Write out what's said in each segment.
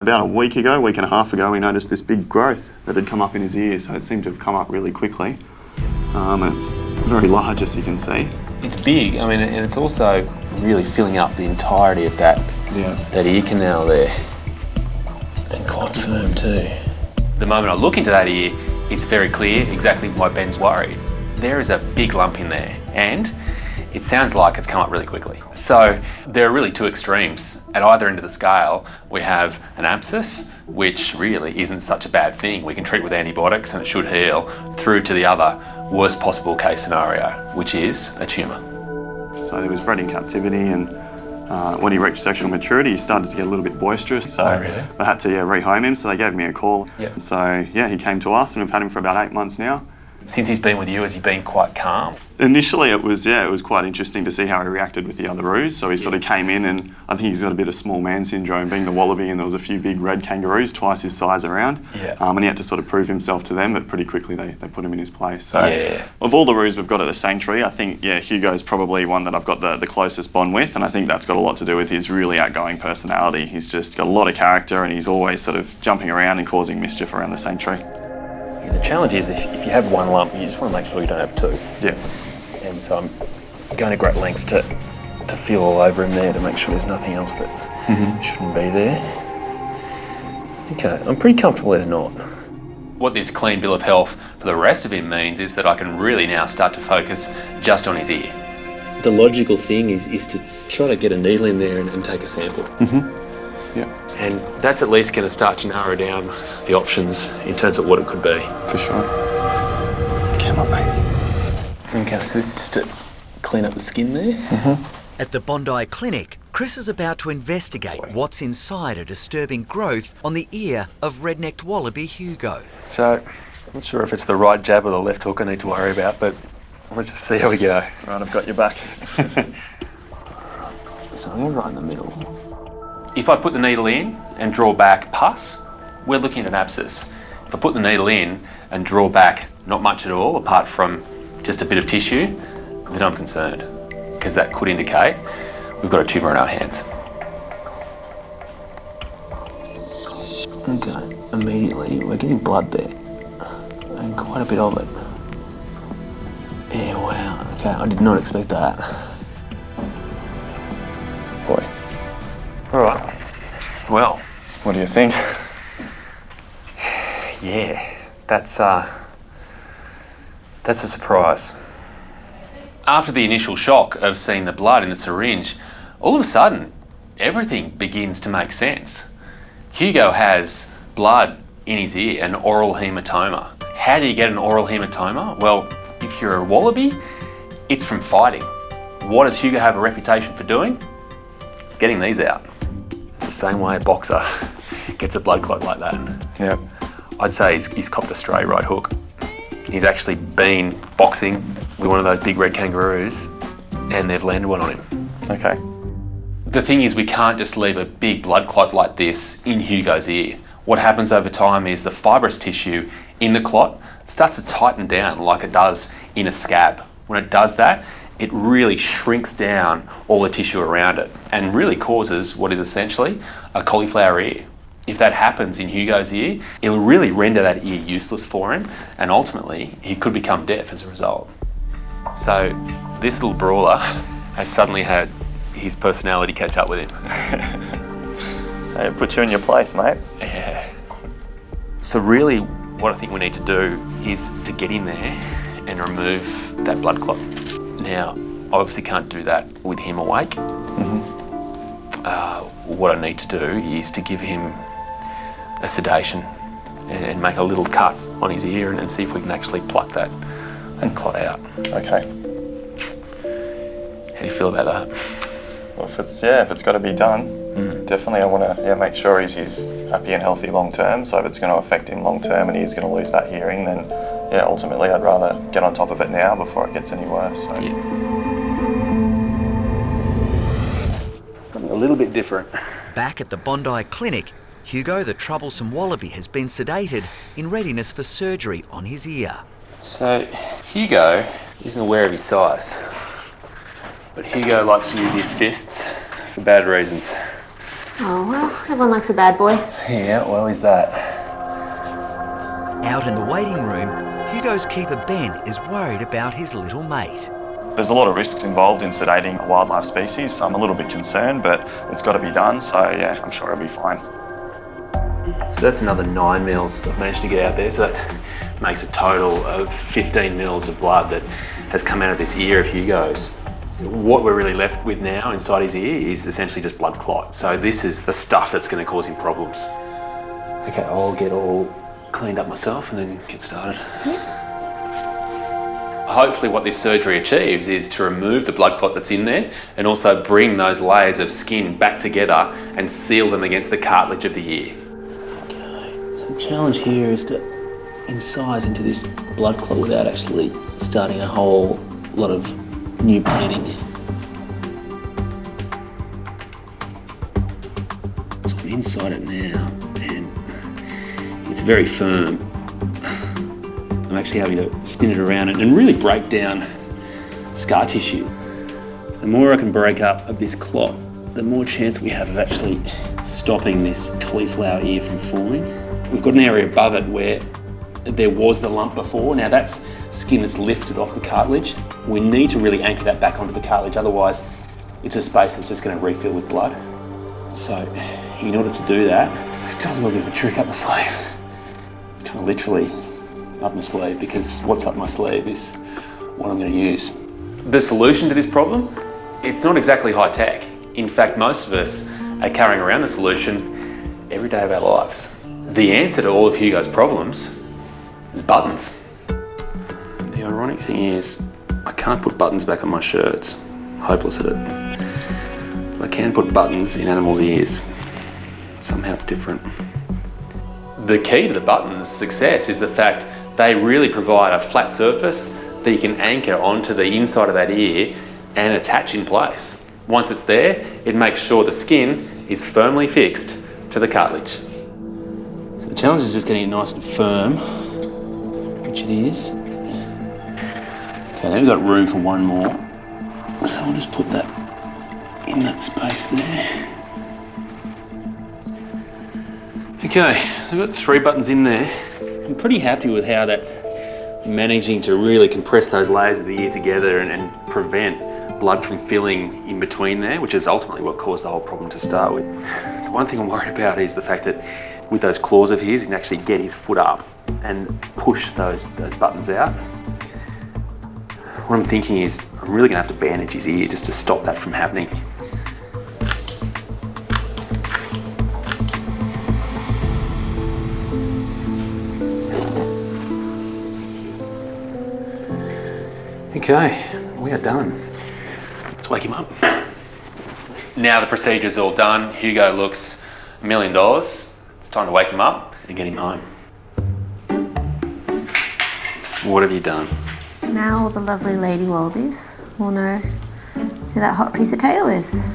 About a week and a half ago, we noticed this big growth that had come up in his ear, so it seemed to have come up really quickly. And it's very large, as you can see. It's big, I mean, and it's also really filling up the entirety of that ear canal there. And quite firm too. The moment I look into that ear, it's very clear exactly why Ben's worried. There is a big lump in there, and it sounds like it's come up really quickly. So there are really two extremes. At either end of the scale, we have an abscess, which really isn't such a bad thing. We can treat with antibiotics and it should heal, through to the other worst possible case scenario, which is a tumour. So he was bred in captivity, and when he reached sexual maturity, he started to get a little bit boisterous. So really? I had to rehome him, so they gave me a call. Yep. So yeah, he came to us, and we've had him for about 8 months now. Since he's been with you, has he been quite calm? Initially it was quite interesting to see how he reacted with the other roos. So he sort of came in, and I think he's got a bit of small man syndrome, being the wallaby, and there was a few big red kangaroos twice his size around. Yeah. And he had to sort of prove himself to them, but pretty quickly they put him in his place. So of all the roos we've got at the sanctuary, I think Hugo's probably one that I've got the closest bond with, and I think that's got a lot to do with his really outgoing personality. He's just got a lot of character, and he's always sort of jumping around and causing mischief around the sanctuary. Yeah, the challenge is if you have one lump, you just want to make sure you don't have two. Yeah. And so I'm going to great lengths to feel all over him there to make sure there's nothing else that shouldn't be there. Okay, I'm pretty comfortable there's not. What this clean bill of health for the rest of him means is that I can really now start to focus just on his ear. The logical thing is to try to get a needle in there and take a sample. Yeah. And that's at least going to start to narrow down the options in terms of what it could be. For sure. Come on, mate. Okay, so this is just to clean up the skin there. At the Bondi Clinic, Chris is about to investigate what's inside a disturbing growth on the ear of Redneck Wallaby Hugo. So, I'm not sure if it's the right jab or the left hook I need to worry about, but let's just see how we go. It's all right, I've got your back. So I'm going right in the middle. If I put the needle in and draw back pus, we're looking at an abscess. If I put the needle in and draw back not much at all, apart from just a bit of tissue, then I'm concerned, because that could indicate we've got a tumour in our hands. Okay, immediately we're getting blood there, and quite a bit of it. Yeah, wow, okay, I did not expect that. Boy. All right, well. What do you think? Yeah, that's a surprise. After the initial shock of seeing the blood in the syringe, all of a sudden, everything begins to make sense. Hugo has blood in his ear, an oral hematoma. How do you get an oral hematoma? Well, if you're a wallaby, it's from fighting. What does Hugo have a reputation for doing? It's getting these out. It's the same way a boxer gets a blood clot like that. Yep. I'd say he's copped a stray right hook. He's actually been boxing with one of those big red kangaroos, and they've landed one on him. Okay. The thing is, we can't just leave a big blood clot like this in Hugo's ear. What happens over time is the fibrous tissue in the clot starts to tighten down like it does in a scab. When it does that, it really shrinks down all the tissue around it and really causes what is essentially a cauliflower ear. If that happens in Hugo's ear, it'll really render that ear useless for him, and ultimately he could become deaf as a result. So this little brawler has suddenly had his personality catch up with him. Hey, it puts you in your place, mate. Yeah. So really what I think we need to do is to get in there and remove that blood clot. Now, I obviously can't do that with him awake. What I need to do is to give him a sedation and make a little cut on his ear and see if we can actually pluck that clot out. Okay. How do you feel about that? Well, if it's got to be done, definitely I want to make sure he's happy and healthy long term. So if it's going to affect him long term and he's going to lose that hearing, then ultimately I'd rather get on top of it now before it gets any worse. So. Yeah. Something a little bit different. Back at the Bondi Clinic, Hugo, the troublesome wallaby, has been sedated in readiness for surgery on his ear. So Hugo isn't aware of his size, but Hugo likes to use his fists for bad reasons. Oh, well, everyone likes a bad boy. Yeah, well, he's that. Out in the waiting room, Hugo's keeper Ben is worried about his little mate. There's a lot of risks involved in sedating a wildlife species, so I'm a little bit concerned, but it's got to be done, so yeah, I'm sure he'll be fine. So that's another 9 mils I've managed to get out there, so that makes a total of 15 mils of blood that has come out of this ear of Hugo's. What we're really left with now inside his ear is essentially just blood clot. So this is the stuff that's going to cause him problems. Okay, I'll get all cleaned up myself and then get started. Hopefully what this surgery achieves is to remove the blood clot that's in there and also bring those layers of skin back together and seal them against the cartilage of the ear. Okay, so the challenge here is to incise into this blood clot without actually starting a whole lot of new bleeding. So I'm inside it now and it's very firm. I'm actually having to spin it around and really break down scar tissue. The more I can break up of this clot, the more chance we have of actually stopping this cauliflower ear from forming. We've got an area above it where there was the lump before. Now that's skin that's lifted off the cartilage. We need to really anchor that back onto the cartilage, otherwise it's a space that's just going to refill with blood. So in order to do that, I've got a little bit of a trick up my sleeve. Kind of literally up my sleeve, because what's up my sleeve is what I'm going to use. The solution to this problem, it's not exactly high tech. In fact, most of us are carrying around the solution every day of our lives. The answer to all of Hugo's problems is buttons. The ironic thing is, I can't put buttons back on my shirts. Hopeless at it. But I can put buttons in animals' ears. Somehow it's different. The key to the buttons' success is the fact they really provide a flat surface that you can anchor onto the inside of that ear and attach in place. Once it's there, it makes sure the skin is firmly fixed to the cartilage. So the challenge is just getting it nice and firm, which it is. Okay, then we've got room for one more. So I'll just put that in that space there. Okay, so we've got 3 buttons in there. I'm pretty happy with how that's managing to really compress those layers of the ear together and prevent blood from filling in between there, which is ultimately what caused the whole problem to start with. The one thing I'm worried about is the fact that with those claws of his, he can actually get his foot up and push those buttons out. What I'm thinking is I'm really going to have to bandage his ear just to stop that from happening. Okay, we are done. Let's wake him up. Now the procedure's all done, Hugo looks $1 million. It's time to wake him up And get him home. What have you done? Now all the lovely lady wallabies will know who that hot piece of tail is.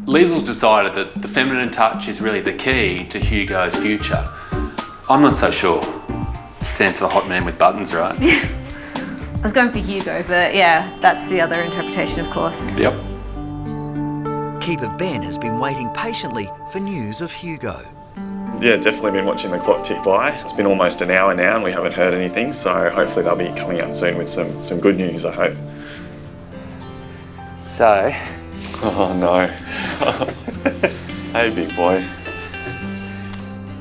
Liesel's decided that the feminine touch is really the key to Hugo's future. I'm not so sure. It stands for hot man with buttons, right? I was going for Hugo, but yeah, that's the other interpretation, of course. Yep. Keeper Ben has been waiting patiently for news of Hugo. Yeah, definitely been watching the clock tick by. It's been almost an hour now and we haven't heard anything, so hopefully they'll be coming out soon with some good news, I hope. So, Oh no. Hey big boy,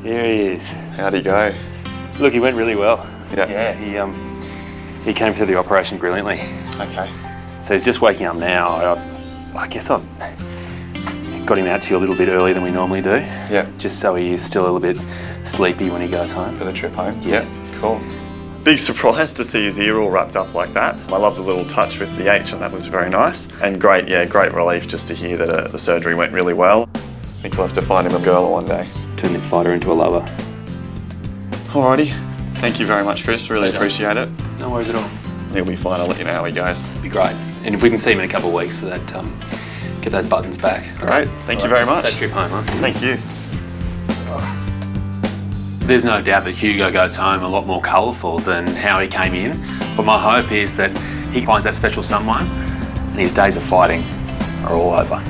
here he is. how'd he go? Look, he went really well. Yeah. Yeah, he came through the operation brilliantly. Okay. So he's just waking up now. I guess I've got him out to you a little bit earlier than we normally do. Yeah. Just so he is still a little bit sleepy when he goes home. For the trip home? Yeah. Cool. Big surprise to see his ear all wrapped up like that. I love the little touch with the H and that was very nice. And great relief just to hear that the surgery went really well. I think we'll have to find him a girl one day. Turn this fighter into a lover. Alrighty. Thank you very much, Chris. Really appreciate it. No worries at all. He'll be fine. I'll let you know how he goes. Be great. And if we can see him in a couple of weeks for that, get those buttons back. Great. Thank you very much. Safe trip home, huh? Thank you. There's no doubt that Hugo goes home a lot more colourful than how he came in, but my hope is that he finds that special someone and his days of fighting are all over.